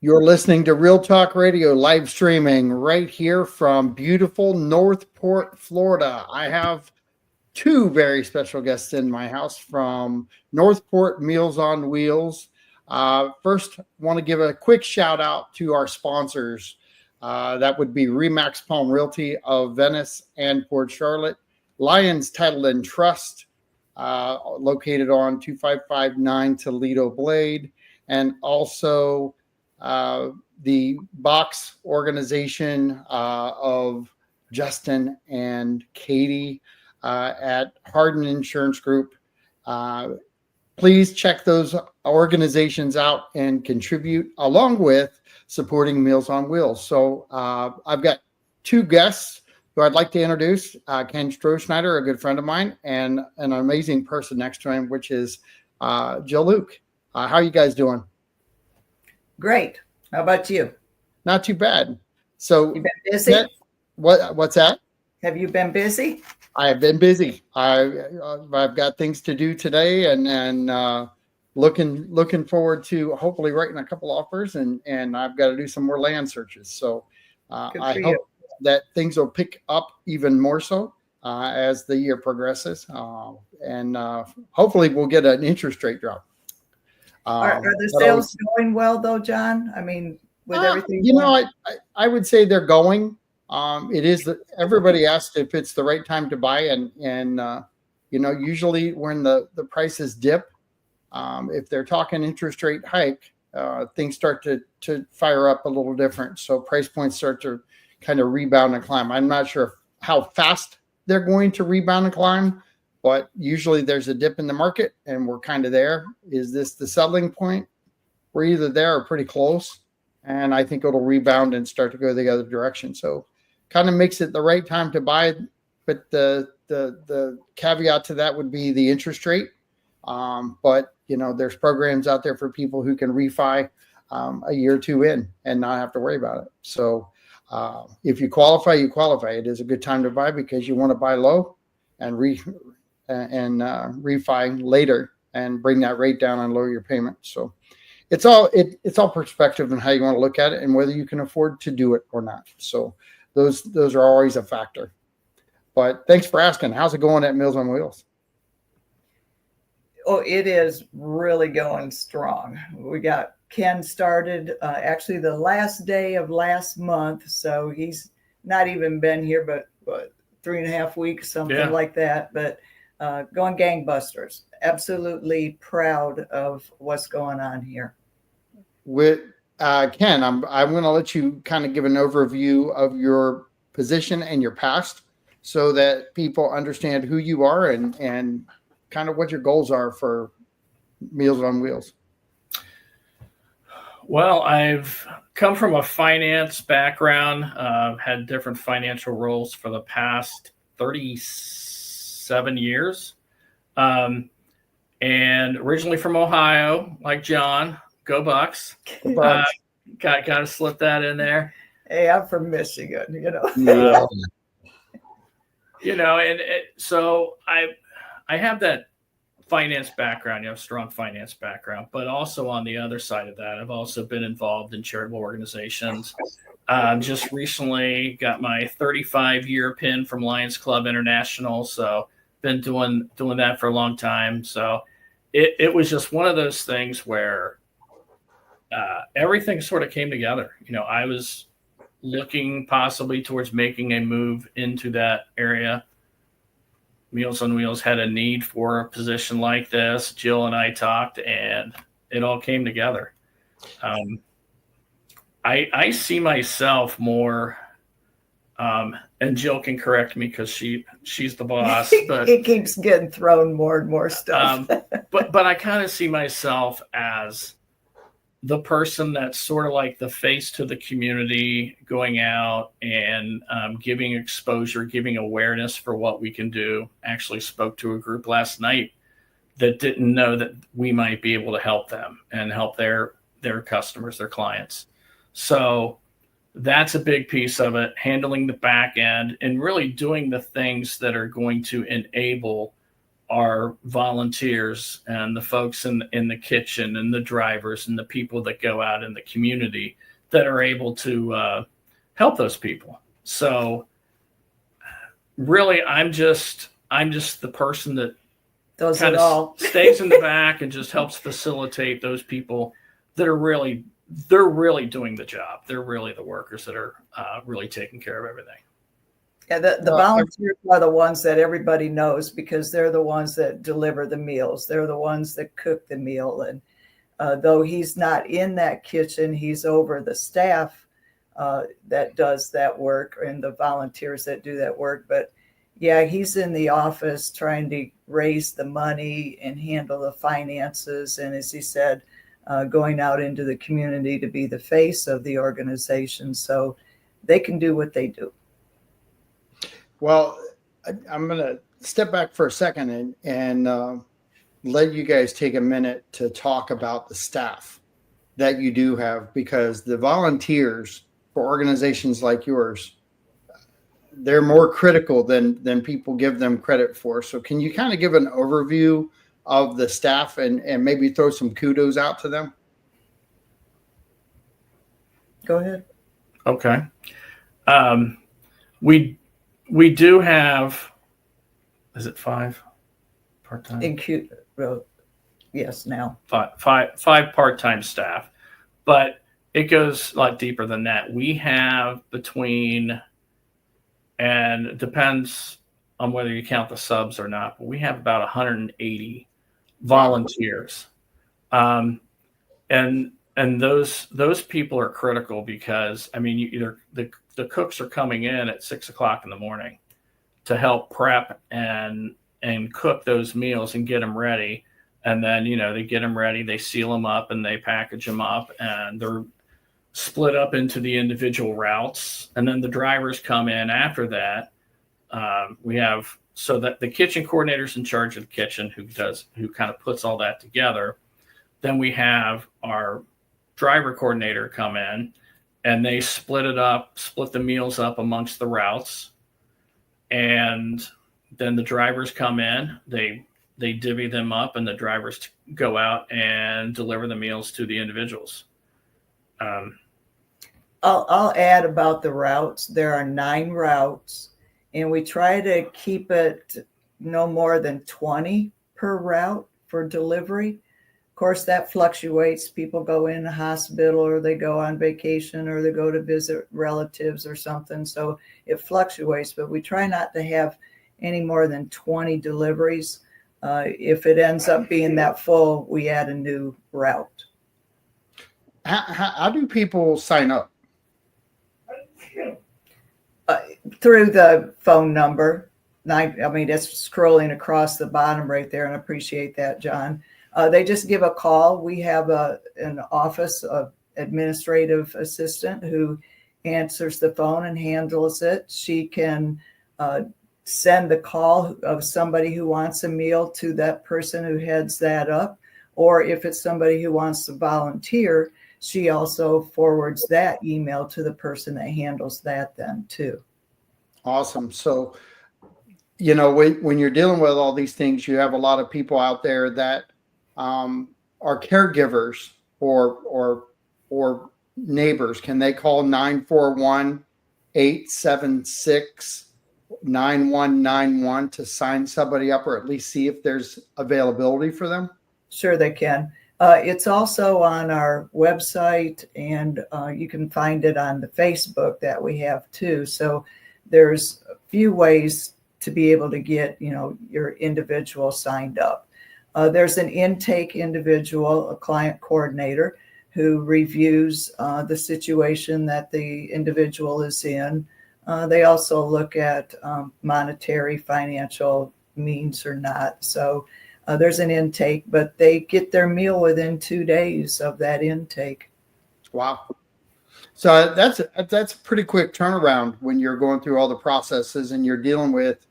You're listening to Real Talk Radio live streaming right here from beautiful Northport, Florida. I have two very special guests in my house from Northport Meals on Wheels. First, want to give a quick shout out to our sponsors. That would be Remax Palm Realty of Venice and Port Charlotte, Lions Title and Trust, located on 2559 Toledo Blade, and also the box organization of Justin and Katie at Hardin Insurance Group. Please check those organizations out and contribute along with supporting Meals on Wheels. So I've got two guests who I'd like to introduce. Ken Strosnider, a good friend of mine, and an amazing person next to him, which is Jill Luke. How are you guys doing? Great. How about you? Not too bad. So you've been busy? What's that? Have you been busy? I have been busy. I've got things to do today, and looking forward to hopefully writing a couple offers, and I've got to do some more land searches. So I hope that things will pick up even more so as the year progresses, and hopefully we'll get an interest rate drop. Are the sales going well though, John? I mean, with everything. I would say they're going. It is everybody asks if it's the right time to buy, and usually when the prices dip, if they're talking interest rate hike, things start to fire up a little different. So price points start to kind of rebound and climb. I'm not sure how fast they're going to rebound and climb, but usually there's a dip in the market and we're kind of there. Is this the settling point? We're either there or pretty close. And I think it'll rebound and start to go the other direction. So kind of makes it the right time to buy. But the caveat to that would be the interest rate. But there's programs out there for people who can refi a year or two in and not have to worry about it. So if you qualify, you qualify. It is a good time to buy because you want to buy low and refi later and bring that rate down and lower your payment. So it's all perspective and how you want to look at it and whether you can afford to do it or not. So those are always a factor. But thanks for asking. How's it going at Meals on Wheels? Oh, it is really going strong. We got Ken started actually the last day of last month. So he's not even been here, but 3.5 weeks, something like that. But going gangbusters. Absolutely proud of what's going on here. With Ken, I'm going to let you kind of give an overview of your position and your past so that people understand who you are and kind of what your goals are for Meals on Wheels. Well, I've come from a finance background, had different financial roles for the past 37 years. And originally from Ohio, like John, go Bucks. Got to slip that in there. Hey, I'm from Michigan, So I have that finance background, strong finance background, but also on the other side of that, I've also been involved in charitable organizations. Just recently got my 35-year pin from Lions Club International. So been doing that for a long time. So it was just one of those things where everything sort of came together. I was looking possibly towards making a move into that area. Meals on Wheels had a need for a position like this. Jill and I talked, and it all came together. I see myself more, and Jill can correct me because she's the boss. But it keeps getting thrown more and more stuff. but I kind of see myself as the person that's sort of like the face to the community, going out and giving exposure, giving awareness for what we can do. Actually spoke to a group last night that didn't know that we might be able to help them and help their customers, their clients. So that's a big piece of it, handling the back end and really doing the things that are going to enable our volunteers and the folks in the kitchen and the drivers and the people that go out in the community that are able to help those people. So really, I'm just the person that Does kind it all. of stays in the back and just helps facilitate those people that are really doing the job. They're really the workers that are really taking care of everything. Yeah, the volunteers are the ones that everybody knows because they're the ones that deliver the meals. They're the ones that cook the meal. And though he's not in that kitchen, he's over the staff that does that work and the volunteers that do that work. But yeah, he's in the office trying to raise the money and handle the finances. And as he said, going out into the community to be the face of the organization so they can do what they do. Well, I'm going to step back for a second and let you guys take a minute to talk about the staff that you do have, because the volunteers for organizations like yours, they're more critical than people give them credit for. So can you kind of give an overview of the staff and maybe throw some kudos out to them? Go ahead. Okay. We do have, is it 5 part-time? Yes, now. Five part-time staff, but it goes a lot deeper than that. We have between, and it depends on whether you count the subs or not, but we have about 180 volunteers. And those people are critical because, I mean, the cooks are coming in at 6 o'clock in the morning to help prep and cook those meals and get them ready. And then, they get them ready, they seal them up and they package them up, and they're split up into the individual routes. And then the drivers come in after that. So that the kitchen coordinator's in charge of the kitchen who kind of puts all that together. Then we have our driver coordinator come in and they split the meals up amongst the routes. And then the drivers come in, they divvy them up, and the drivers go out and deliver the meals to the individuals. I'll add about the routes. There are 9 routes, and we try to keep it no more than 20 per route for delivery. Of course, that fluctuates. People go in a hospital, or they go on vacation, or they go to visit relatives or something. So it fluctuates, but we try not to have any more than 20 deliveries. If it ends up being that full, we add a new route. How do people sign up? Through the phone number. I mean, it's scrolling across the bottom right there, and I appreciate that, John. They just give a call. We have an office of administrative assistant who answers the phone and handles it. She can send the call of somebody who wants a meal to that person who heads that up. Or if it's somebody who wants to volunteer, she also forwards that email to the person that handles that then too. Awesome. So, when you're dealing with all these things, you have a lot of people out there that are caregivers or neighbors. Can they call 941-876-9191 to sign somebody up, or at least see if there's availability for them? Sure, they can. It's also on our website, and you can find it on the Facebook that we have too. So there's a few ways to be able to get, your individual signed up. There's an intake individual, a client coordinator, who reviews the situation that the individual is in. They also look at monetary financial means or not. So there's an intake, but they get their meal within 2 days of that intake. Wow. So that's a pretty quick turnaround when you're going through all the processes and you're dealing with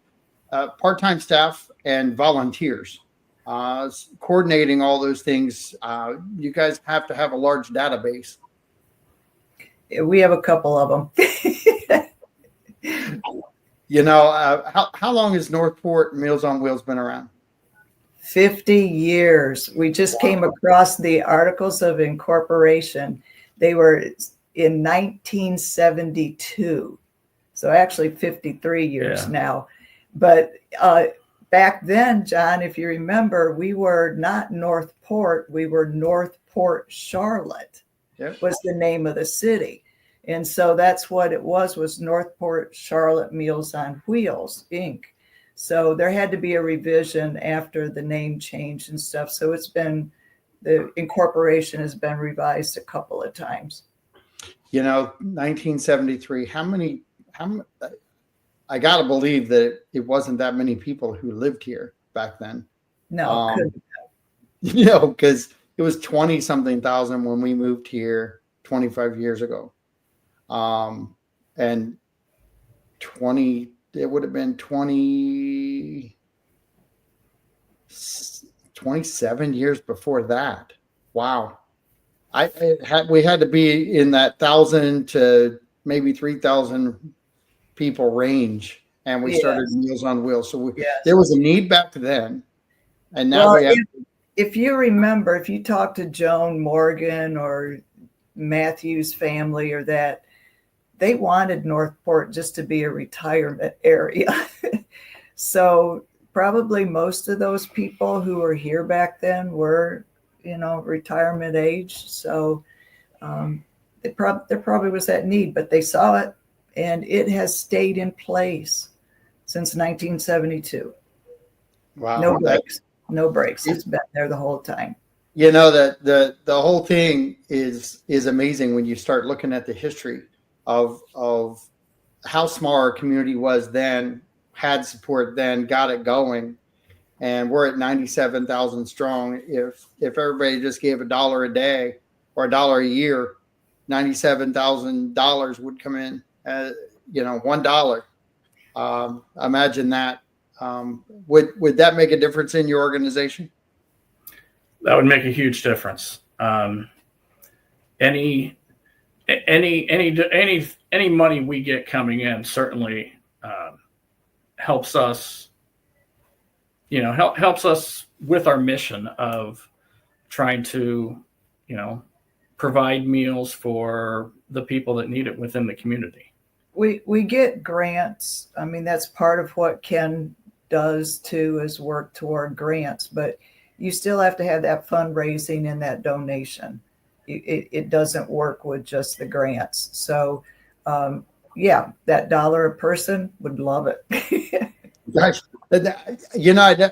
part-time staff and volunteers. Coordinating all those things, you guys have to have a large database. We have a couple of them. How long has Northport Meals on Wheels been around? 50 years. We just came across the Articles of Incorporation. They were in 1972. So actually 53 years now. But back then, John, if you remember, we were not Northport, we were Northport Charlotte. Yep. Was the name of the city. And so that's what it was Northport Charlotte Meals on Wheels, Inc. So there had to be a revision after the name change and stuff. So the incorporation has been revised a couple of times. 1973, I got to believe that it wasn't that many people who lived here back then. No, because it was 20 something thousand when we moved here 25 years ago. And it would have been 27 years before that. Wow. We had to be in that 1,000 to maybe 3,000 people range, and we started Meals on Wheels. So there was a need back then, and now we have. If you remember, if you talk to Joan Morgan or Matthew's family or that, they wanted Northport just to be a retirement area. So probably most of those people who were here back then were, retirement age. So there probably was that need, but they saw it, and it has stayed in place since 1972. Wow. No breaks. It's been there the whole time. That the whole thing is amazing when you start looking at the history of how small our community was then, had support then, got it going, and we're at 97,000 strong. If everybody just gave $1 a day or $1 a year, $97,000 would come in. $1. Imagine that. Would that make a difference in your organization? That would make a huge difference. Any money we get coming in certainly helps us. Helps us with our mission of trying to, provide meals for the people that need it within the community. We get grants. I mean, that's part of what Ken does too, is work toward grants, but you still have to have that fundraising and that donation. It doesn't work with just the grants. So that $1 a person, would love it. Gosh, I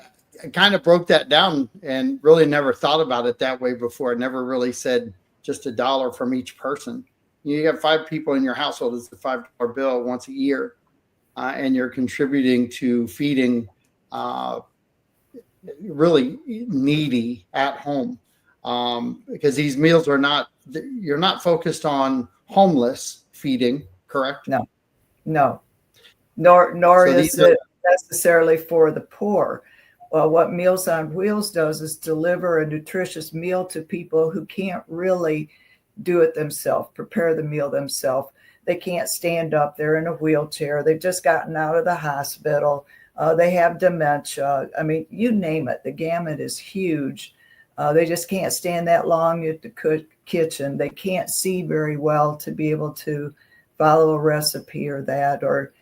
kind of broke that down and really never thought about it that way before. I never really said just $1 from each person. You have 5 people in your household. It's a $5 bill once a year, and you're contributing to feeding really needy at home, because these meals you're not focused on homeless feeding, correct? No, nor is it necessarily for the poor. Well, what Meals on Wheels does is deliver a nutritious meal to people who can't really do it themselves, prepare the meal themselves. They can't stand up. They're in a wheelchair. They've just gotten out of the hospital. They have dementia. I mean, you name it. The gamut is huge. They just can't stand that long at the kitchen. They can't see very well to be able to follow a recipe or that, or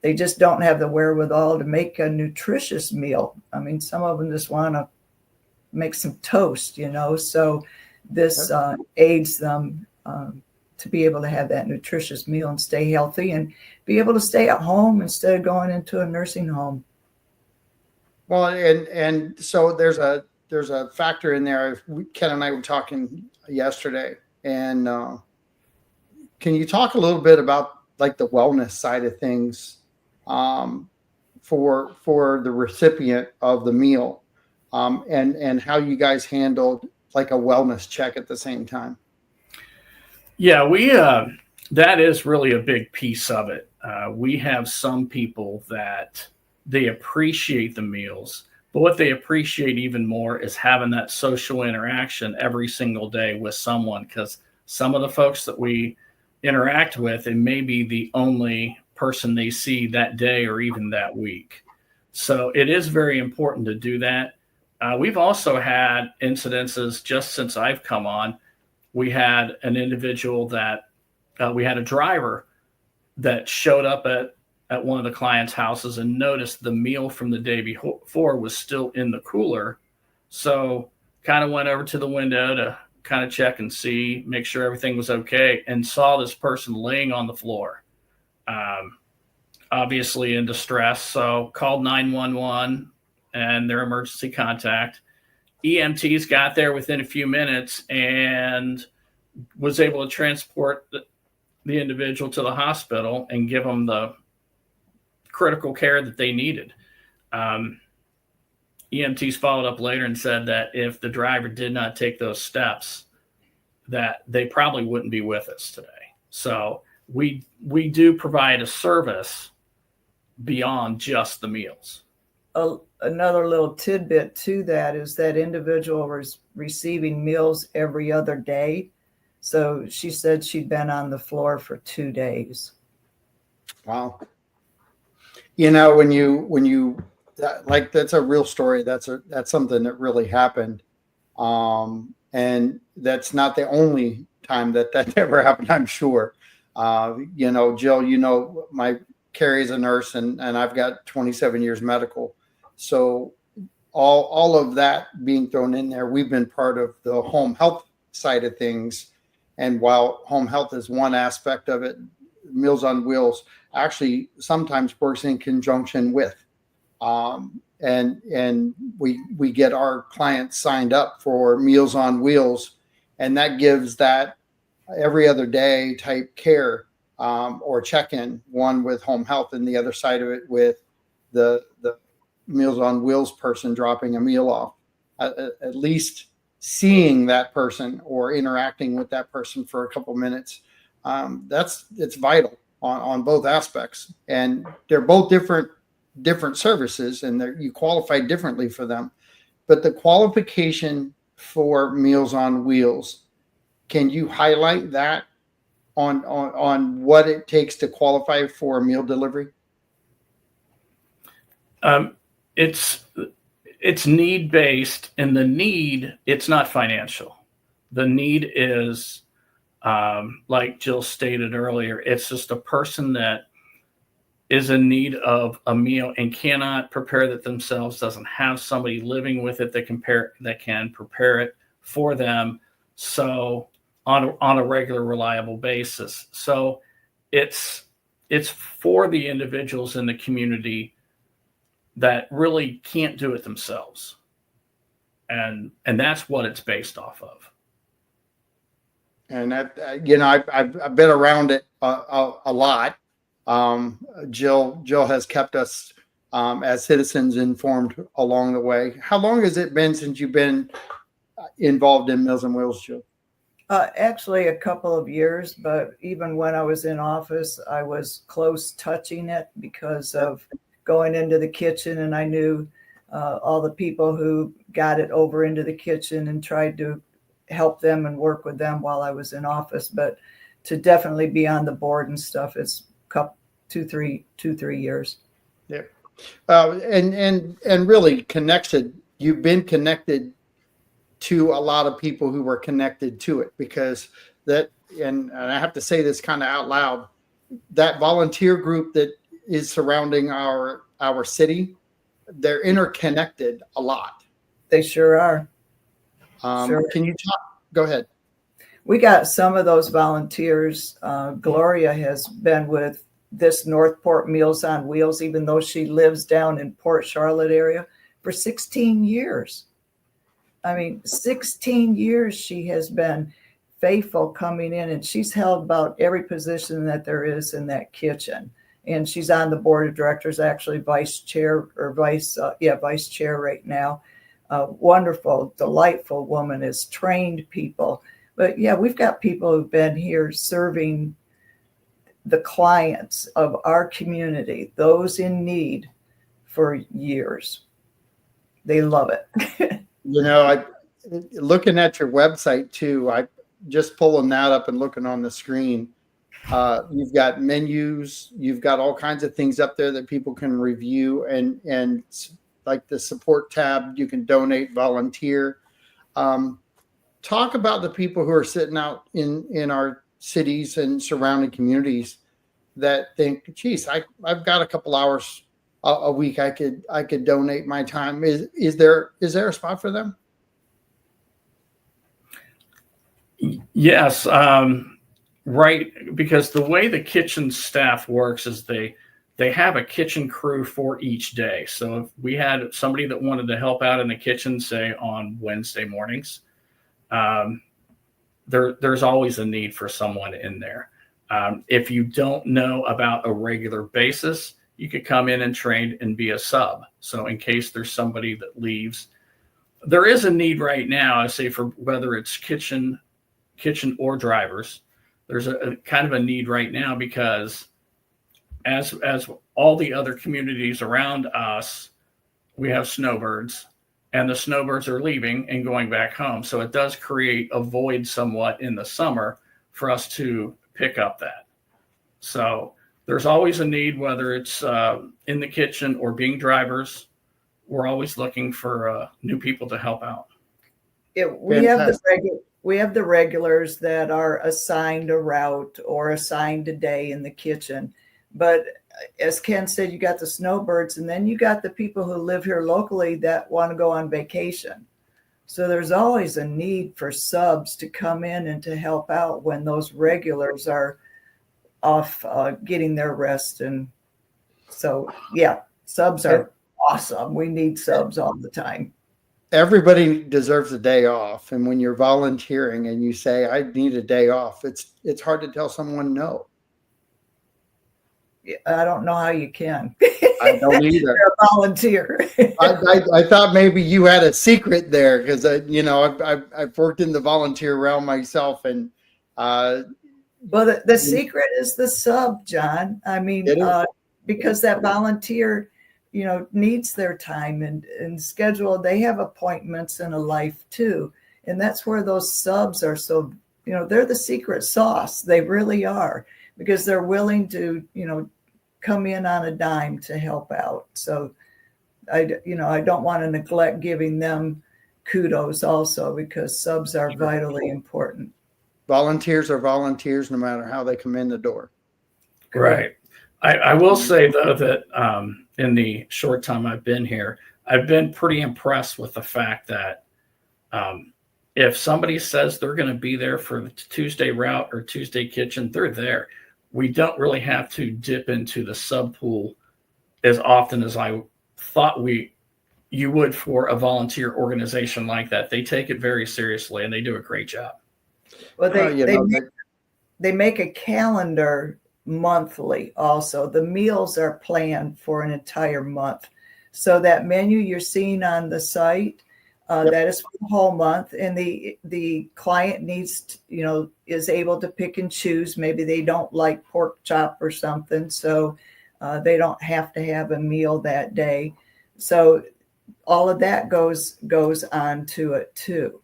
they just don't have the wherewithal to make a nutritious meal. I mean, some of them just want to make some toast, so this aids them to be able to have that nutritious meal and stay healthy and be able to stay at home instead of going into a nursing home. Well, and so there's a factor in there. Ken and I were talking yesterday, and can you talk a little bit about like the wellness side of things for the recipient of the meal, and how you guys handled like a wellness check at the same time? Yeah, we that is really a big piece of it. We have some people that they appreciate the meals, but what they appreciate even more is having that social interaction every single day with someone, because some of the folks that we interact with, it may be the only person they see that day or even that week. So it is very important to do that. We've also had incidences just since I've come on. We had an individual that we had a driver that showed up at one of the client's houses and noticed the meal from the day before was still in the cooler. So kind of went over to the window to kind of check and see, make sure everything was okay, and saw this person laying on the floor, obviously in distress. So called 911 and their emergency contact. EMTs got there within a few minutes and was able to transport the individual to the hospital and give them the critical care that they needed. EMTs followed up later and said that if the driver did not take those steps, that they probably wouldn't be with us today. So we do provide a service beyond just the meals. Another little tidbit to that is that individual was receiving meals every other day. So she said she'd been on the floor for 2 days. Wow. You know, when you like, that's a real story. That's something that really happened. And that's not the only time that ever happened, I'm sure. You know, Jill, you know, Carrie's a nurse and I've got 27 years medical. So all of that being thrown in there, we've been part of the home health side of things. And while home health is one aspect of it, Meals on Wheels actually sometimes works in conjunction with. And we get our clients signed up for Meals on Wheels, and that gives that every other day type care or check-in, one with home health and the other side of it with the Meals on Wheels person dropping a meal off. At least seeing that person or interacting with that person for a couple minutes, it's vital on both aspects. And they're both different services, and you qualify differently for them. But the qualification for Meals on Wheels, can you highlight that on what it takes to qualify for a meal delivery? It's need based, and the need, it's not financial. The need is, like Jill stated earlier, it's just a person that is in need of a meal and cannot prepare it themselves, doesn't have somebody living with it that can prepare it for them. So on a regular, reliable basis. So it's for the individuals in the community that really can't do it themselves. And that's what it's based off of. And that, you know, I've been around it a lot. Jill has kept us as citizens informed along the way. How long has it been since you've been involved in Meals on Wheels, Jill? Actually, a couple of years, but even when I was in office, I was close touching it because of going into the kitchen, and I knew all the people who got it over into the kitchen and tried to help them and work with them while I was in office. But to definitely be on the board and stuff, it's two, 3 years. Yeah. And really connected. You've been connected to a lot of people who were connected to it, because that, and I have to say this kind of out loud, that volunteer group that is surrounding our city, they're interconnected a lot. They sure are. Sure. Can you talk? Go ahead. We got some of those volunteers. Gloria has been with this Northport Meals on Wheels, even though she lives down in Port Charlotte area, for 16 years. I mean, 16 years she has been faithful coming in, and she's held about every position that there is in that kitchen. And she's on the board of directors, actually vice chair right now. Wonderful, delightful woman, has trained people. But yeah, we've got people who've been here serving the clients of our community, those in need, for years. They love it. You know, looking at your website too, I just pulling that up and looking on the screen. You've got menus, you've got all kinds of things up there that people can review, and like the support tab. You can donate, volunteer. Talk about the people who are sitting out in our cities and surrounding communities that think, geez, I've got a couple hours a week. I could donate my time. Is there a spot for them? Yes. Right. Because the way the kitchen staff works is they have a kitchen crew for each day. So if we had somebody that wanted to help out in the kitchen, say on Wednesday mornings, there's always a need for someone in there. If you don't know about a regular basis, you could come in and train and be a sub. So in case there's somebody that leaves, there is a need right now, I say, for whether it's kitchen or drivers. There's a kind of a need right now because as all the other communities around us, we have snowbirds, and the snowbirds are leaving and going back home. So it does create a void somewhat in the summer for us to pick up that. So there's always a need, whether it's in the kitchen or being drivers. We're always looking for new people to help out. We have the regulars that are assigned a route or assigned a day in the kitchen. But as Ken said, you got the snowbirds, and then you got the people who live here locally that want to go on vacation. So there's always a need for subs to come in and to help out when those regulars are off getting their rest. And so, yeah, subs are awesome. We need subs all the time. Everybody deserves a day off. And when you're volunteering and you say, I need a day off, it's hard to tell someone no. I don't know how you can. I don't either. You're a volunteer. I thought maybe you had a secret there because I've worked in the volunteer realm myself, and but the secret is the sub, John. I mean, because that volunteer, needs their time and schedule. They have appointments and a life too, and that's where those subs are so. They're the secret sauce. They really are, because they're willing to come in on a dime to help out. So I don't want to neglect giving them kudos also, because subs are vitally important. Volunteers are volunteers no matter how they come in the door. Right. I will say, though, that in the short time I've been here, I've been pretty impressed with the fact that if somebody says they're going to be there for the Tuesday route or Tuesday kitchen, they're there. We don't really have to dip into the sub pool as often as I thought you would for a volunteer organization like that. They take it very seriously, and they do a great job. Well, they make a calendar monthly also. The meals are planned for an entire month. So that menu you're seeing on the site, that is for the whole month, and the client needs is able to pick and choose. Maybe they don't like pork chop or something, so they don't have to have a meal that day. So all of that goes on to it too.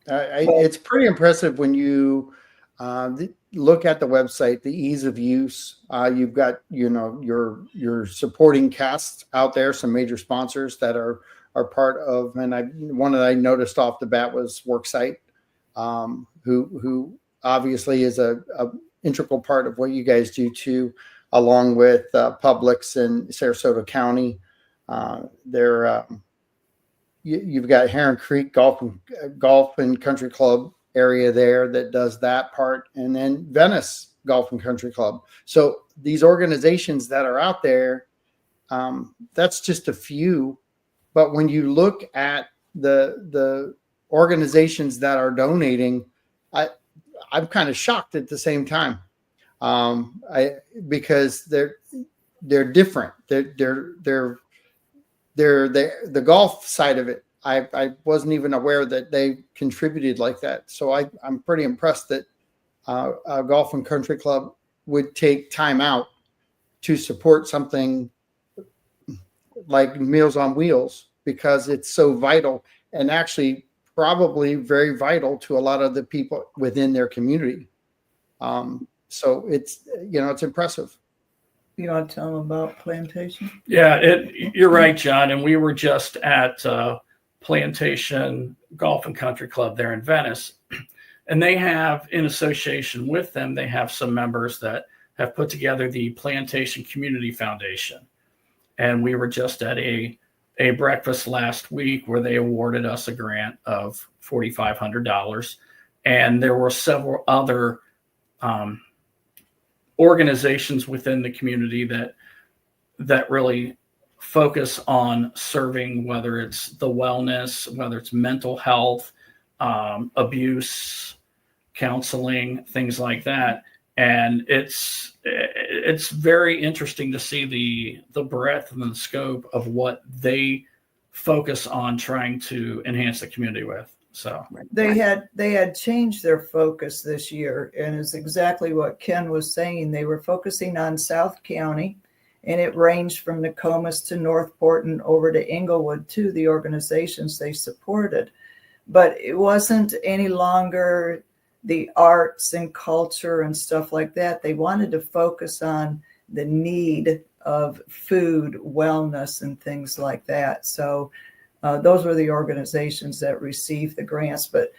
It's pretty impressive when you look at the website, the ease of use. You've got your supporting cast out there, some major sponsors that are part of, and one that I noticed off the bat was Worksite, who obviously is a integral part of what you guys do too, along with Publix in Sarasota County. You've got Heron Creek Golf and Country Club area there that does that part, and then Venice Golf and Country Club. So these organizations that are out there, that's just a few. But when you look at the organizations that are donating, I'm kind of shocked at the same time, because they're different. They're the golf side of it. I wasn't even aware that they contributed like that. So I'm pretty impressed that a golf and country club would take time out to support something like Meals on Wheels, because it's so vital, and actually probably very vital to a lot of the people within their community. So it's impressive. You want to tell them about Plantation? Yeah, you're right, John. And we were just at Plantation Golf and Country Club there in Venice. And they have, in association with them, they have some members that have put together the Plantation Community Foundation. And we were just at a breakfast last week where they awarded us a grant of $4,500. And there were several other organizations within the community that really focus on serving, whether it's the wellness, whether it's mental health, abuse, counseling, things like that. And it's very interesting to see the breadth and the scope of what they focus on trying to enhance the community with. So they had changed their focus this year, and it's exactly what Ken was saying. They were focusing on South County, and it ranged from Nokomis to Northport and over to Inglewood too, the organizations they supported. But it wasn't any longer the arts and culture and stuff like that. They wanted to focus on the need of food, wellness, and things like that. So those were the organizations that received the grants. But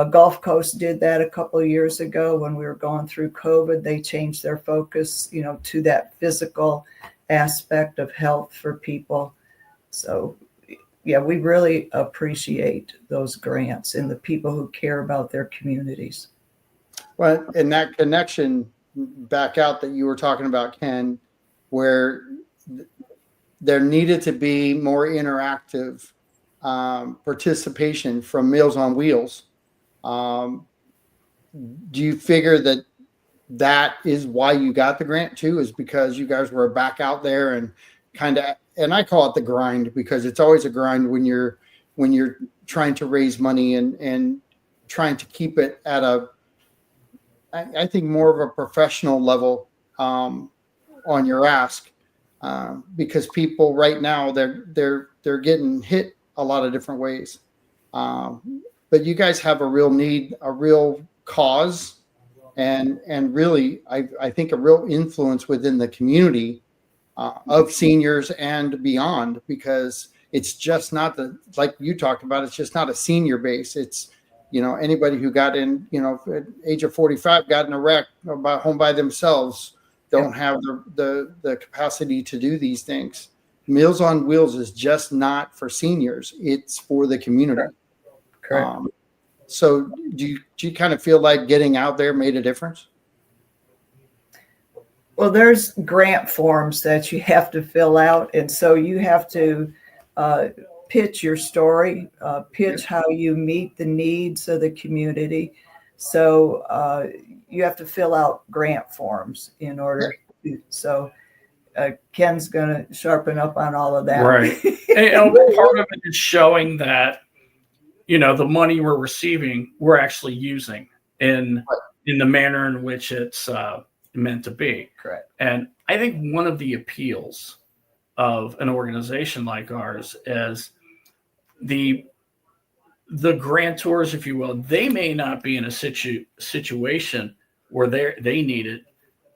Gulf Coast did that a couple of years ago when we were going through COVID. They changed their focus, to that physical aspect of health for people. So yeah, we really appreciate those grants and the people who care about their communities. Well, and that connection back out that you were talking about, Ken, where there needed to be more interactive participation from Meals on Wheels. Do you figure that is why you got the grant too, is because you guys were back out there and and I call it the grind, because it's always a grind when you're trying to raise money and trying to keep it at I think more of a professional level on your ask, because people right now they're getting hit a lot of different ways, but you guys have a real need, a real cause, and really I think a real influence within the community of seniors and beyond, because it's just not like you talked about, it's just not a senior base. It's anybody who got in, at age of 45, got in a wreck home by themselves, don't have the capacity to do these things. Meals on Wheels is just not for seniors. It's for the community. Correct. So do you kind of feel like getting out there made a difference? Well, there's grant forms that you have to fill out. And so you have to pitch your story, pitch how you meet the needs of the community. So you have to fill out grant forms in order to, so Ken's going to sharpen up on all of that. Right. And part of it is showing that, the money we're receiving, we're actually using in the manner in which it's meant to be. Correct. And I think one of the appeals of an organization like ours is the grantors, if you will. They may not be in a situation where they need it,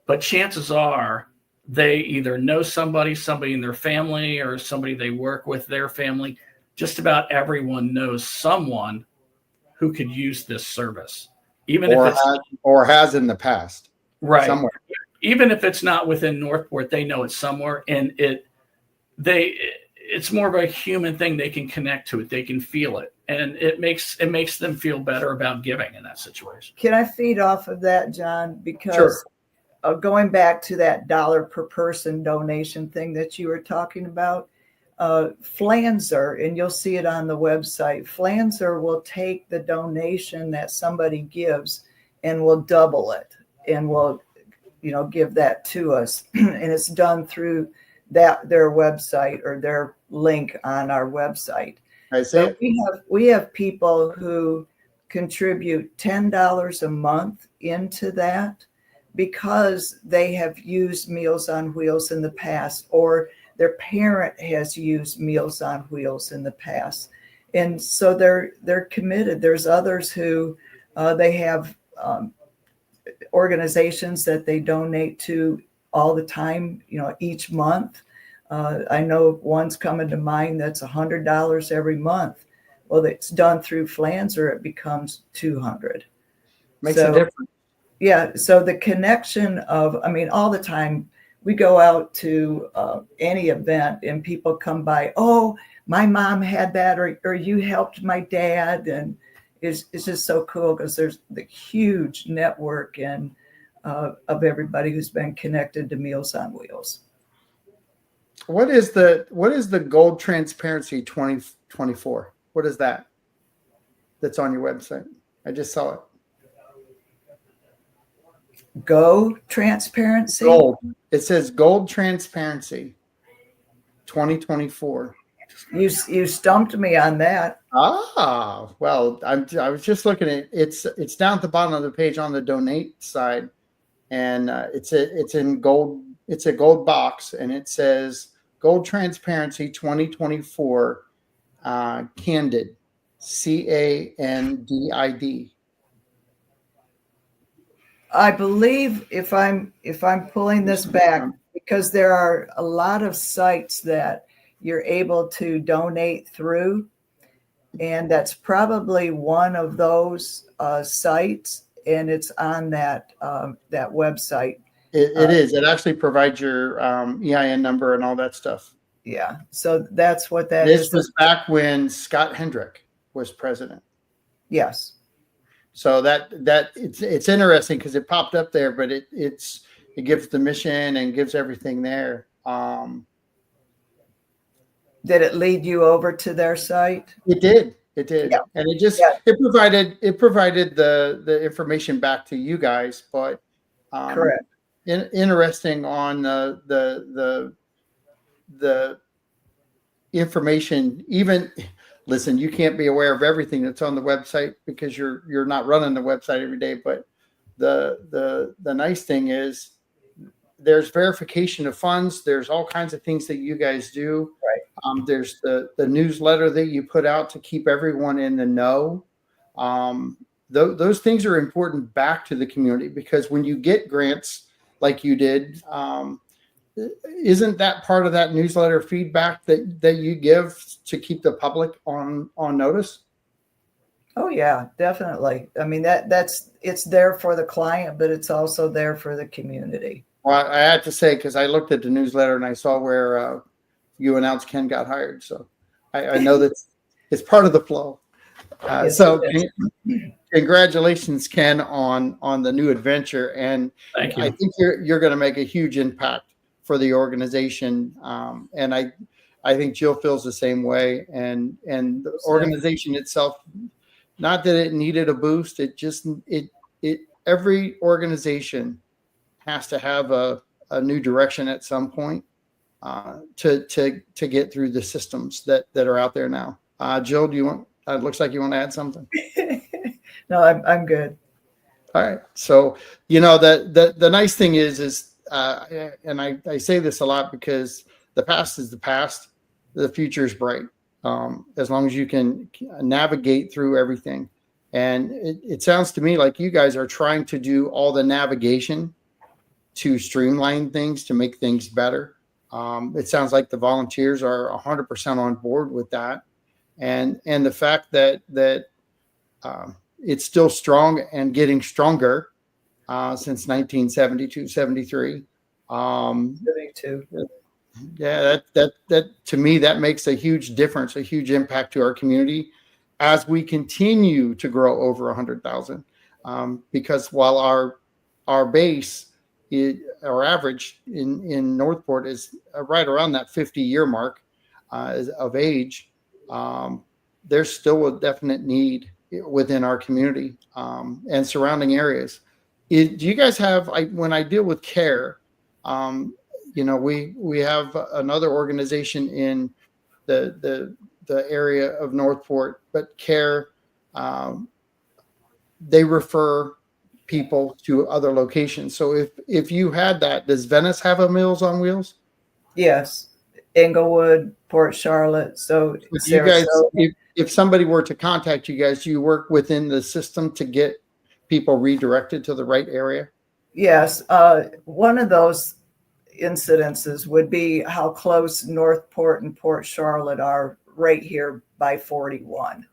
but chances are they either know somebody in their family, or somebody they work with, their family. Just about everyone knows someone who could use this service, even if has in the past. Right. Somewhere. Even if it's not within Northport, they know it's somewhere, and it's more of a human thing. They can connect to it. They can feel it, and it makes them feel better about giving in that situation. Can I feed off of that, John? Because going back to that $1 per person donation thing that you were talking about, Fundraiser, and you'll see it on the website, Fundraiser will take the donation that somebody gives and will double it, and will give that to us. And it's done through their website, or their link on our website. I see. So we have people who contribute $10 a month into that because they have used Meals on Wheels in the past, or their parent has used Meals on Wheels in the past. And so they're committed. There's others who they have organizations that they donate to all the time, each month. I know one's coming to mind that's $100 every month. Well, it's done through Flanzer, it becomes $200. Makes a difference. Yeah. So the connection of, all the time we go out to any event and people come by, oh, my mom had that, or you helped my dad. And it's just so cool because there's the huge network and of everybody who's been connected to Meals on Wheels. What is the Gold Transparency 2024? What is that? That's on your website. I just saw it. Go Transparency. Gold. It says Gold Transparency 2024. You stumped me on that. Ah, well, I was just looking at it. It's down at the bottom of the page on the donate side, and it's in gold. It's a gold box, and it says Gold Transparency 2024, Candid, CANDID. I believe if I'm pulling this back, because there are a lot of sites that you're able to donate through, and that's probably one of those sites, and it's on that website. It is. It actually provides your EIN number and all that stuff. Yeah. So that's what that is. This was back when Scott Hendrick was president. Yes. So that it's interesting because it popped up there, but it gives the mission and gives everything there. Did it lead you over to their site? It did. Yeah. And it provided the information back to you guys, but correct. Interesting on the information. Even listen, you can't be aware of everything that's on the website because you're not running the website every day. But the nice thing is there's verification of funds. There's all kinds of things that you guys do. Right. There's the newsletter that you put out to keep everyone in the know. Those things are important back to the community because when you get grants like you did, isn't that part of that newsletter feedback that you give to keep the public on notice? Oh yeah, definitely. I mean, it's there for the client, but it's also there for the community. Well, I had to say, because I looked at the newsletter and I saw where you announced Ken got hired. So I know that it's part of the flow. Yes, so congratulations, Ken, on the new adventure. And thank you. I think you're going to make a huge impact for the organization. And I think Jill feels the same way. And the organization itself, not that it needed a boost, every organization has to have a new direction at some point to get through the systems that are out there now. Jill, do you want? It looks like you want to add something. No, I'm good. All right. So the nice thing is and I say this a lot because the past is the past, the future is bright. As long as you can navigate through everything, and it sounds to me like you guys are trying to do all the navigation to streamline things to make things better. It sounds like the volunteers are 100% on board with that. And the fact that it's still strong and getting stronger since 1972, 73. 72. Yeah, that to me, that makes a huge difference, a huge impact to our community as we continue to grow over 100,000. Because while our base, our average in Northport is right around that 50-year mark of age, there's still a definite need within our community and surrounding areas. Do you guys have, when I deal with CARE, we have another organization in the area of Northport, but CARE, they refer people to other locations. So if you had that, does Venice have a Meals on Wheels? Yes. Englewood, Port Charlotte. So you guys, if somebody were to contact you guys, do you work within the system to get people redirected to the right area? Yes. One of those incidences would be how close Northport and Port Charlotte are right here by 41.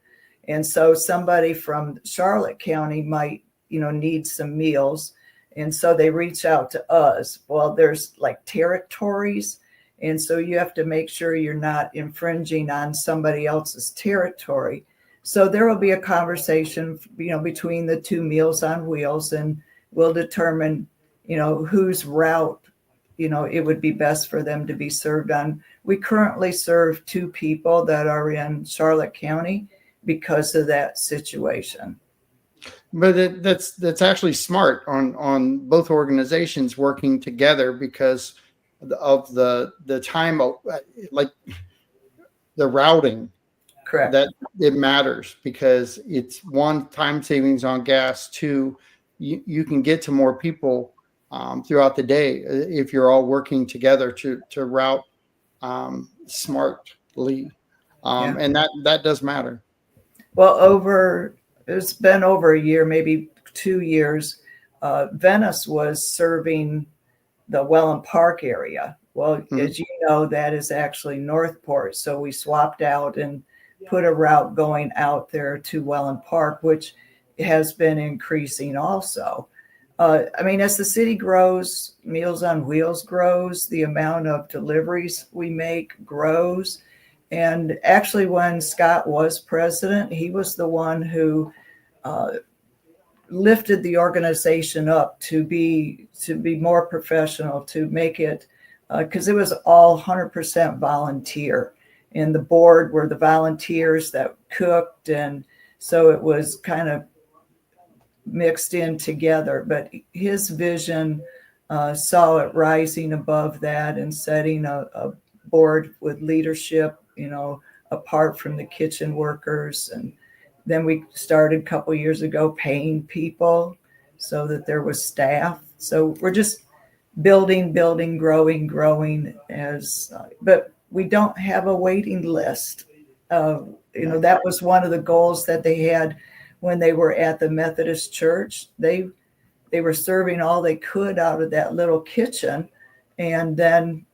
And so somebody from Charlotte County might, need some meals. And so they reach out to us. Well, there's like territories. And so you have to make sure you're not infringing on somebody else's territory. So there will be a conversation, between the two Meals on Wheels, and we'll determine, whose route, it would be best for them to be served on. We currently serve 2 people that are in Charlotte County because of that situation. But that's actually smart on both organizations working together because of the time, like the routing. Correct. That it matters because it's 1, time savings on gas. 2, you can get to more people throughout the day if you're all working together to route smartly, and that does matter. Well, it's been over a year, maybe 2 years. Venice was serving the Welland Park area. Well, as you know, that is actually Northport. So we swapped out and put a route going out there to Welland Park, which has been increasing also. As the city grows, Meals on Wheels grows, the amount of deliveries we make grows. And actually, when Scott was president, he was the one who lifted the organization up to be more professional, to make it, because it was all 100% volunteer. And the board were the volunteers that cooked. And so it was kind of mixed in together. But his vision saw it rising above that and setting a board with leadership, apart from the kitchen workers. And then we started a couple years ago paying people so that there was staff. So we're just building, growing but we don't have a waiting list. That was one of the goals that they had when they were at the Methodist church. They were serving all they could out of that little kitchen. And then,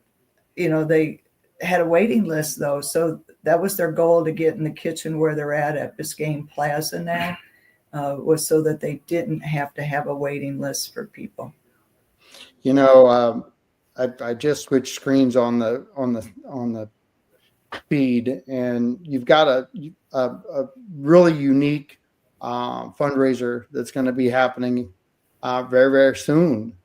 they had a waiting list though. So that was their goal, to get in the kitchen where they're at Biscayne Plaza now, was so that they didn't have to have a waiting list for people. I just switched screens on the feed, and you've got a really unique fundraiser that's going to be happening very, very soon.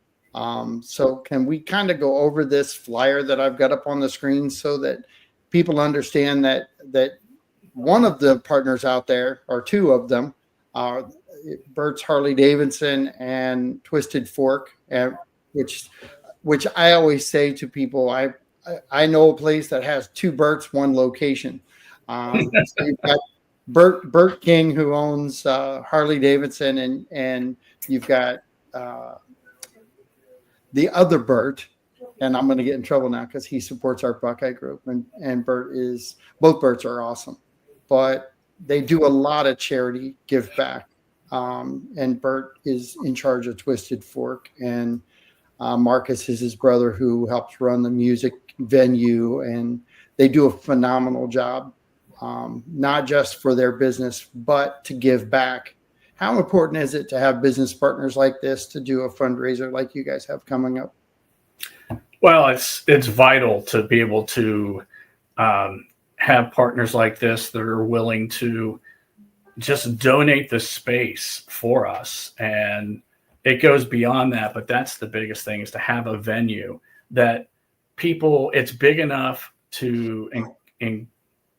So can we kind of go over this flyer that I've got up on the screen so that people understand that one of the partners out there, or 2 of them, are Bert's Harley Davidson and Twisted Fork, which I always say to people, I know a place that has 2 Berts, 1 location. So you've got Bert King, who owns Harley Davidson, and you've got the other Bert, and I'm going to get in trouble now because he supports our Buckeye group, and both Berts are awesome, but they do a lot of charity give back. And Bert is in charge of Twisted Fork, and Marcus is his brother who helps run the music venue, and they do a phenomenal job, not just for their business, but to give back. How important is it to have business partners like this to do a fundraiser like you guys have coming up? Well, it's vital to be able to have partners like this that are willing to just donate the space for us. And it goes beyond that, but that's the biggest thing, is to have a venue that it's big enough to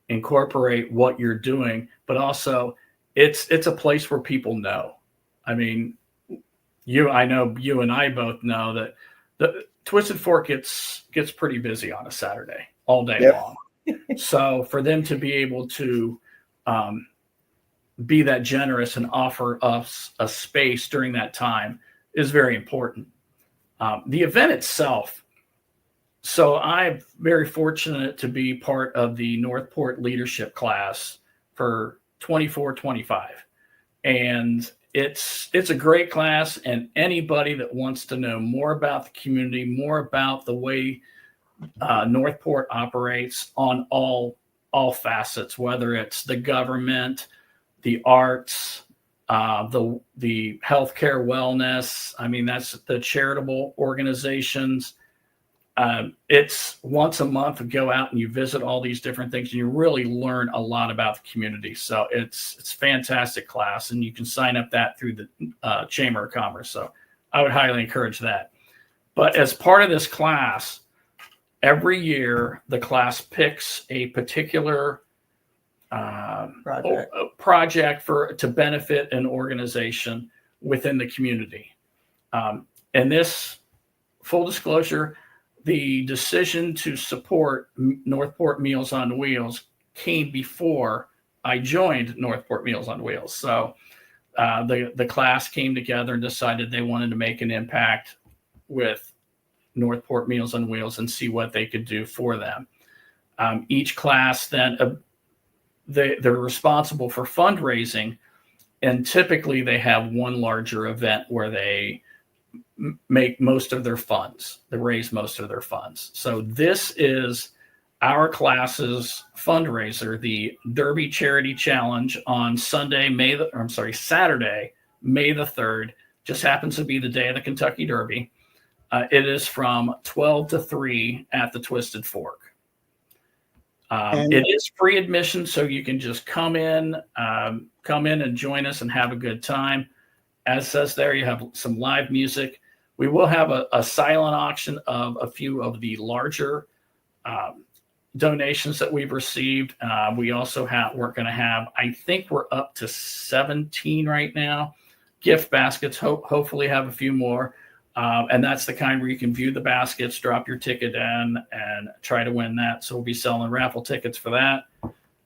incorporate what you're doing, but also it's a place where people know. I mean, I know you and I both know that the Twisted Fork gets pretty busy on a Saturday all day long. So for them to be able to be that generous and offer us a space during that time is very important. The event itself. So I'm very fortunate to be part of the Northport leadership class for 24-25. And it's a great class, and anybody that wants to know more about the community, more about the way Northport operates on all facets, whether it's the government, the arts, the healthcare, wellness. I mean, that's the charitable organizations. It's once a month, go out and you visit all these different things, and you really learn a lot about the community. So it's fantastic class, and you can sign up that through the Chamber of Commerce. So I would highly encourage that. But as part of this class, every year the class picks a particular project to benefit an organization within the community. And this, full disclosure, the decision to support Northport Meals on Wheels came before I joined Northport Meals on Wheels. So the class came together and decided they wanted to make an impact with Northport Meals on Wheels and see what they could do for them. Each class then, they're responsible for fundraising, and typically they have one larger event where they make most of their funds. They raise most of their funds. So this is our class's fundraiser, the Derby Charity Challenge on Saturday, May the 3rd. Just happens to be the day of the Kentucky Derby. It is from 12 to 3 at the Twisted Fork. It is free admission, so you can just come in and join us and have a good time. As says there, you have some live music. We will have a silent auction of a few of the larger donations that we've received. We're going to have, I think we're up to 17 right now, gift baskets. Hopefully have a few more. And that's the kind where you can view the baskets, drop your ticket in, and try to win that. So we'll be selling raffle tickets for that.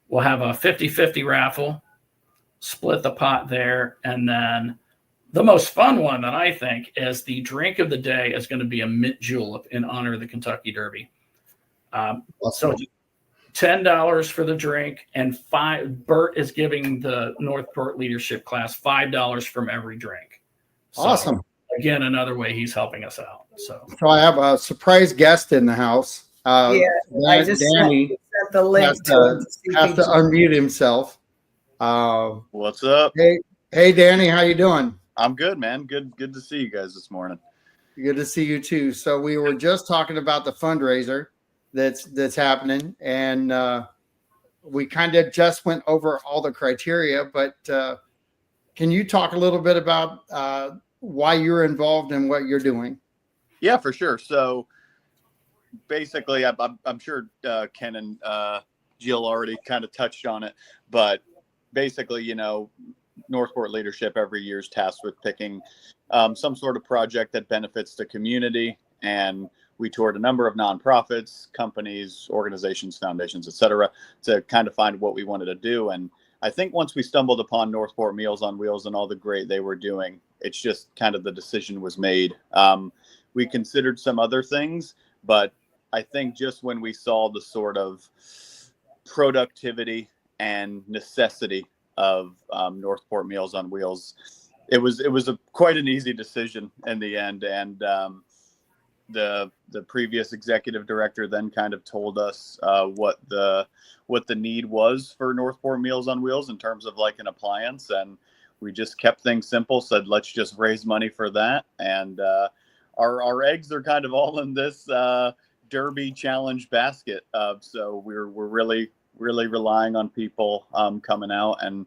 We'll have a 50-50 raffle, split the pot there. And then the most fun one that I think is the drink of the day is going to be a mint julep in honor of the Kentucky Derby. So $10 for the drink, and Bert is giving the Northport leadership class $5 from every drink. So, awesome. Again, another way he's helping us out. So I have a surprise guest in the house. I just Danny sent the link has to unmute himself. What's up? Hey, Danny, how you doing? I'm good, man. Good to see you guys this morning. Good to see you too. So we were just talking about the fundraiser that's happening, and we kind of just went over all the criteria. But can you talk a little bit about why you're involved in what you're doing? Yeah, for sure. So basically, I'm sure Ken and Jill already kind of touched on it, but basically, Northport leadership every year is tasked with picking some sort of project that benefits the community. And we toured a number of nonprofits, companies, organizations, foundations, etc., to kind of find what we wanted to do. And I think once we stumbled upon Northport Meals on Wheels and all the great they were doing, it's just kind of the decision was made. We considered some other things, but I think just when we saw the sort of productivity and necessity of Northport Meals on Wheels, it was quite an easy decision in the end. And the previous executive director then kind of told us what the need was for Northport Meals on Wheels in terms of like an appliance, and we just kept things simple, said let's just raise money for that. And our eggs are kind of all in this Derby challenge basket. So we're really relying on people coming out and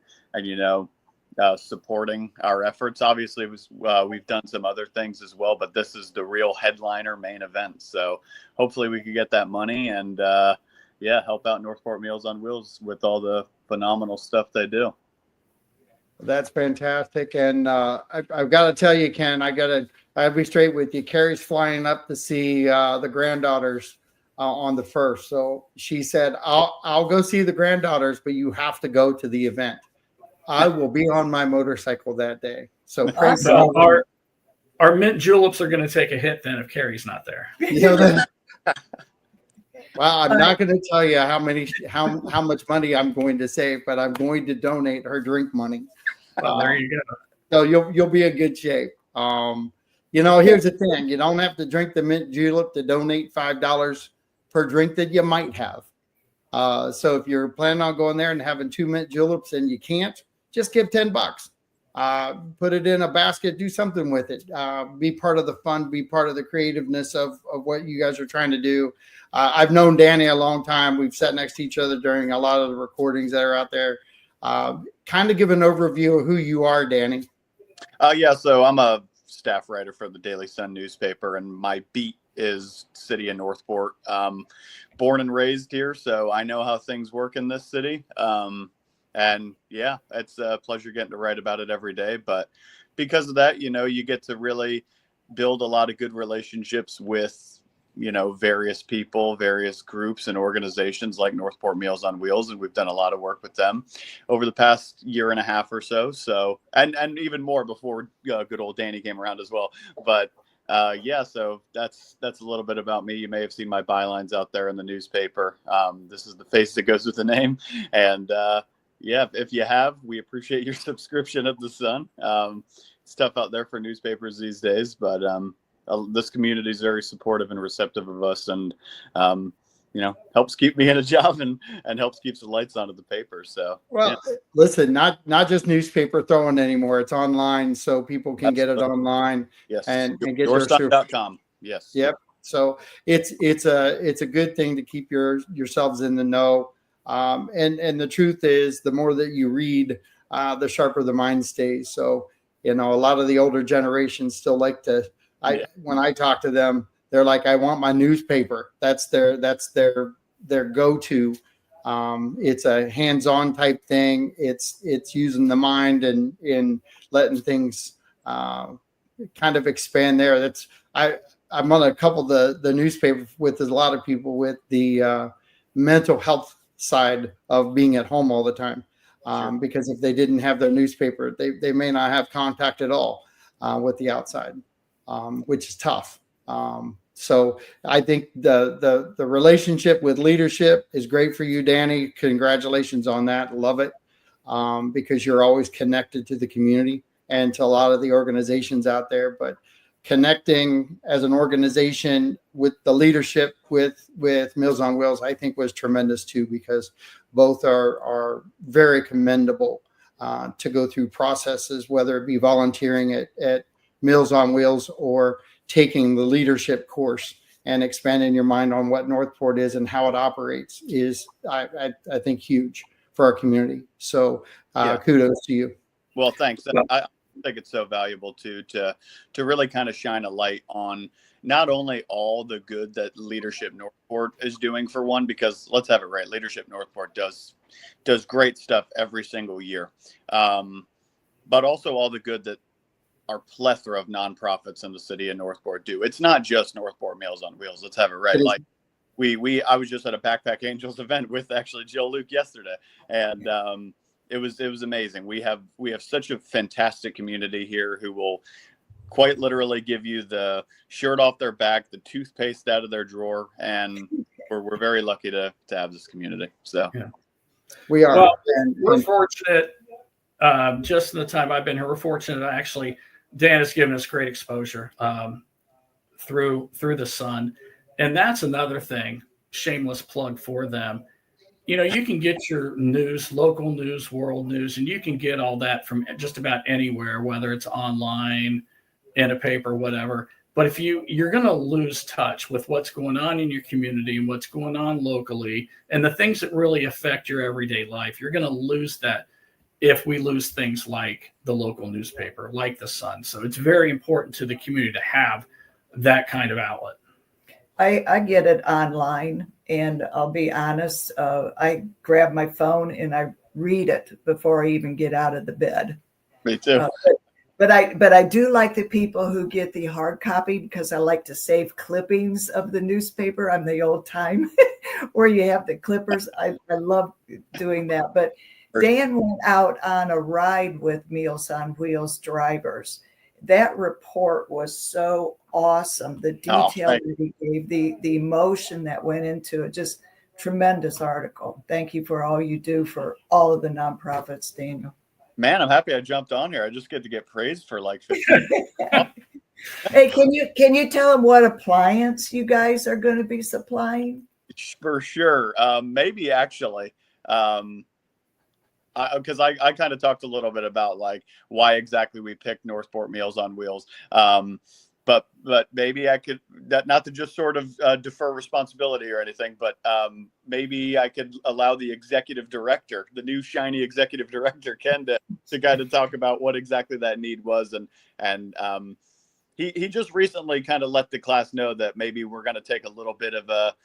supporting our efforts. Obviously, we've done some other things as well, but this is the real headliner main event. So hopefully we could get that money and help out Northport Meals on Wheels with all the phenomenal stuff they do. That's fantastic. And I've got to tell you, Ken, I'll be straight with you. Carrie's flying up to see the granddaughters on the 1st. So she said, I'll go see the granddaughters, but you have to go to the event. I will be on my motorcycle that day. So our mint juleps are going to take a hit then if Carrie's not there. Well, I'm not going to tell you how much money I'm going to save, but I'm going to donate her drink money. Well, there you go. So you'll be in good shape. Here's the thing: you don't have to drink the mint julep to donate $5 per drink that you might have. So if you're planning on going there and having 2 mint juleps and you can't, just give $10. Put it in a basket, do something with it. Be part of the fun, be part of the creativeness of what you guys are trying to do. I've known Danny a long time. We've sat next to each other during a lot of the recordings that are out there. Kind of give an overview of who you are, Danny. So I'm a staff writer for the Daily Sun newspaper, and my beat is city of Northport. Born and raised here, so I know how things work in this city. And yeah, it's a pleasure getting to write about it every day. But because of that, you get to really build a lot of good relationships with, various people, various groups and organizations like Northport Meals on Wheels. And we've done a lot of work with them over the past year and a half or so. So, and even more before good old Danny came around as well. But so that's a little bit about me. You may have seen my bylines out there in the newspaper. This is the face that goes with the name. And if you have, we appreciate your subscription of the Sun. It's tough out there for newspapers these days, but this community is very supportive and receptive of us, and helps keep me in a job and helps keep the lights on at the paper. So listen, not just newspaper throwing anymore. It's online, so people can get it online. Yes, and get yourstuff.com. Yes. Yep. So it's a good thing to keep yourselves in the know. And the truth is, the more that you read, the sharper the mind stays. So a lot of the older generations still like to. When I talk to them, they're like, I want my newspaper. That's their go-to. It's a hands-on type thing. It's using the mind and in letting things kind of expand there. I'm on a couple of the newspaper with a lot of people with the mental health side of being at home all the time. Because if they didn't have their newspaper, they may not have contact at all with the outside. Which is tough. So I think the relationship with leadership is great for you, Danny. Congratulations on that. Love it. Because you're always connected to the community and to a lot of the organizations out there, but connecting as an organization with the leadership with Meals on Wheels, I think was tremendous too, because both are very commendable to go through processes, whether it be volunteering at Meals on Wheels or taking the leadership course and expanding your mind on what Northport is and how it operates is, I think, huge for our community. So kudos to you. Well, thanks. I think it's so valuable to really kind of shine a light on not only all the good that Leadership Northport is doing for one, because let's have it right, Leadership Northport does great stuff every single year, but also all the good that our plethora of nonprofits in the city of Northport do. It's not just Northport Meals on Wheels. Let's have it right. Like I was just at a Backpack Angels event with actually Jill Luke yesterday, and it was amazing. We have such a fantastic community here who will quite literally give you the shirt off their back, the toothpaste out of their drawer, and we're very lucky to have this community. So we are. Well, we're fortunate. Just in the time I've been here, we're fortunate. Actually, Dan has given us great exposure through the Sun, and that's another thing. Shameless plug for them. You can get your news, local news, world news, and you can get all that from just about anywhere, whether it's online, in a paper, whatever. But if you're going to lose touch with what's going on in your community and what's going on locally and the things that really affect your everyday life, you're going to lose that if we lose things like the local newspaper, like the Sun. So it's very important to the community to have that kind of outlet. I get it online, and I'll be honest, I grab my phone and I read it before I even get out of the bed. Me too. But I do like the people who get the hard copy, because I like to save clippings of the newspaper. I'm the old time where you have the clippers. I love doing that. But Dan went out on a ride with Meals on Wheels drivers. That report was so awesome. The detail that he gave, the emotion that went into it, just tremendous article. Thank you for all you do for all of the nonprofits, Daniel. Man, I'm happy I jumped on here. I just get to get praised for like 15. Hey, can you tell them what appliance you guys are going to be supplying? For sure. Maybe actually. Because I kind of talked a little bit about like why exactly we picked Northport Meals on Wheels. But maybe I could, not to just sort of defer responsibility or anything, but maybe I could allow the executive director, the new shiny executive director, Ken, to kind of talk about what exactly that need was. And he just recently kind of let the class know that maybe we're going to take a little bit of a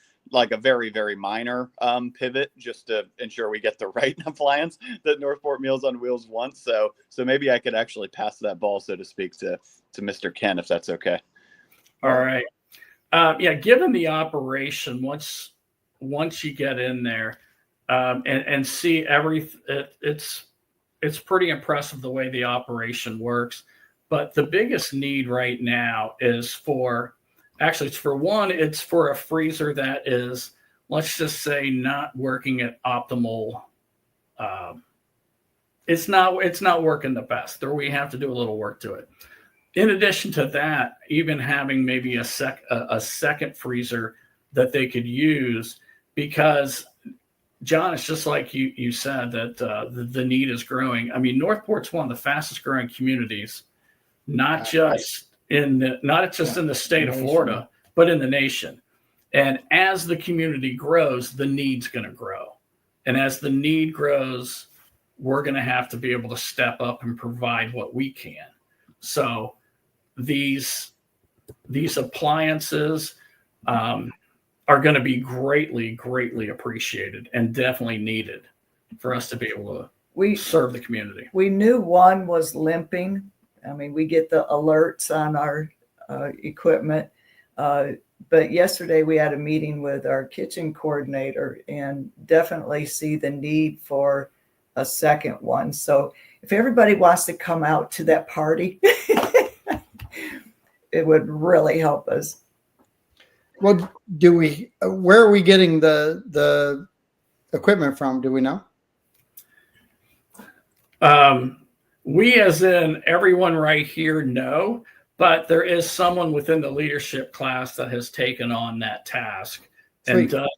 very, very minor pivot just to ensure we get the right appliance that Northport Meals on Wheels wants. So maybe I could actually pass that ball, so to speak, to Mr. Ken, if that's okay. All right. Yeah, given the operation, once you get in there and see it's pretty impressive the way the operation works. But the biggest need right now is it's for a freezer that is, let's just say, not working at optimal. It's not working the best, or we have to do a little work to it. In addition to that, even having maybe a second freezer that they could use, because John, it's just like you said that the need is growing. I mean, Northport's one of the fastest growing communities, not just in the state of Florida, but in the nation. And as the community grows, the need's going to grow. And as the need grows, we're going to have to be able to step up and provide what we can. So these appliances are going to be greatly, greatly appreciated and definitely needed for us to be able to serve the community. We knew one was limping. I mean, we get the alerts on our equipment. But yesterday we had a meeting with our kitchen coordinator and definitely see the need for a second one. So if everybody wants to come out to that party, it would really help us. Well, where are we getting the equipment from? Do we know? We, as in everyone right here, know, but there is someone within the leadership class that has taken on that task. Sweet. And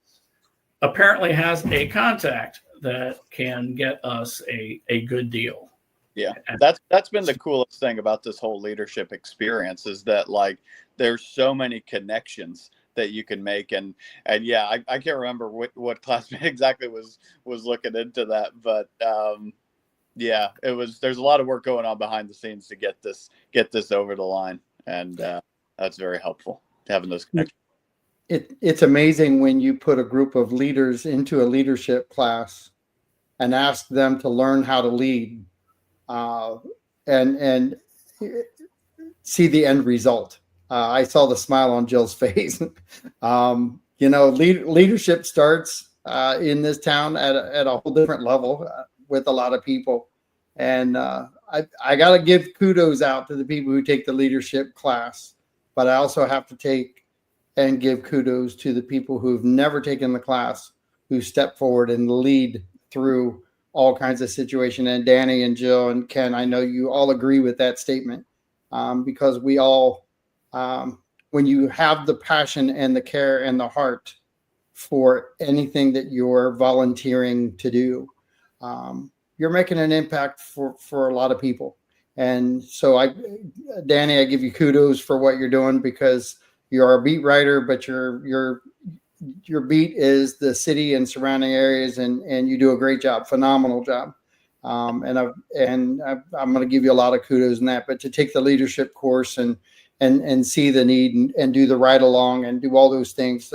apparently has a contact that can get us a good deal. Yeah, that's been the coolest thing about this whole leadership experience, is that like there's so many connections that you can make, and yeah, I can't remember what classmate exactly was looking into that, but yeah, there's a lot of work going on behind the scenes to get this over the line, and that's very helpful, having those connections. It's amazing when you put a group of leaders into a leadership class and ask them to learn how to lead, and see the end result. I saw the smile on Jill's face. Leadership starts in this town at a whole different level with a lot of people. And I got to give kudos out to the people who take the leadership class, but I also have to take and give kudos to the people who've never taken the class, who step forward and lead through all kinds of situations. And Danny and Jill and Ken, I know you all agree with that statement, because we all, when you have the passion and the care and the heart for anything that you're volunteering to do, you're making an impact for a lot of people. And so Danny, I give you kudos for what you're doing, because you're a beat writer, but your beat is the city and surrounding areas, and you do a great job, phenomenal job. And I'm going to give you a lot of kudos in that. But to take the leadership course and see the need and do the ride along and do all those things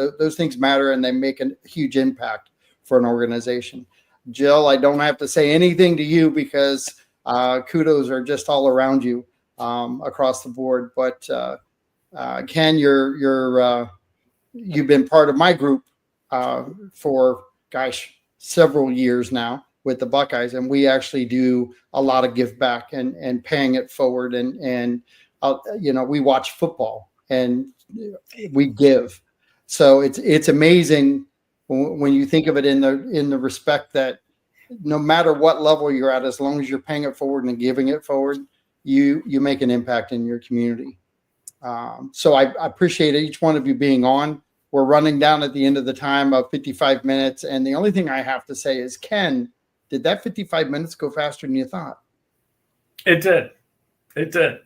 matter, and they make a huge impact for an organization. Jill, I don't have to say anything to you, because kudos are just all around you across the board. But Ken, you've been part of my group for several years now with the Buckeyes, and we actually do a lot of give back and paying it forward, and we watch football and we give. So it's amazing when you think of it in the respect that no matter what level you're at, as long as you're paying it forward and giving it forward, you make an impact in your community. So I appreciate each one of you being on. We're running down at the end of the time of 55 minutes. And the only thing I have to say is, Ken, did that 55 minutes go faster than you thought? It did. It did.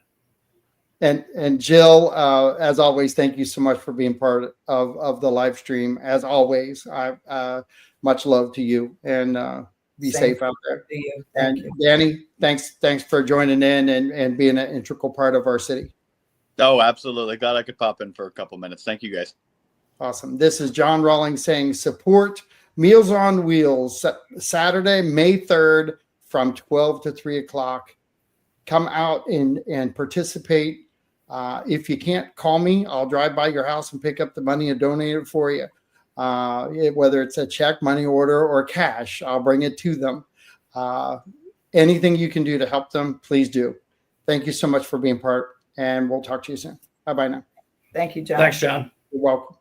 And Jill, as always, thank you so much for being part of the live stream. As always, much love to you, and be safe out there. To you. And Thank you. Danny, thanks for joining in and being an integral part of our city. Oh, absolutely. Glad I could pop in for a couple minutes. Thank you, guys. Awesome. This is John Rawlings saying support Meals on Wheels, Saturday, May 3rd from 12 to 3 o'clock. Come out and participate. If you can't, call me. I'll drive by your house and pick up the money and donate it for you. Whether it's a check, money order, or cash, I'll bring it to them. Anything you can do to help them, please do. Thank you so much for being part, and we'll talk to you soon. Bye-bye now. Thank you, John. Thanks, John. You're welcome.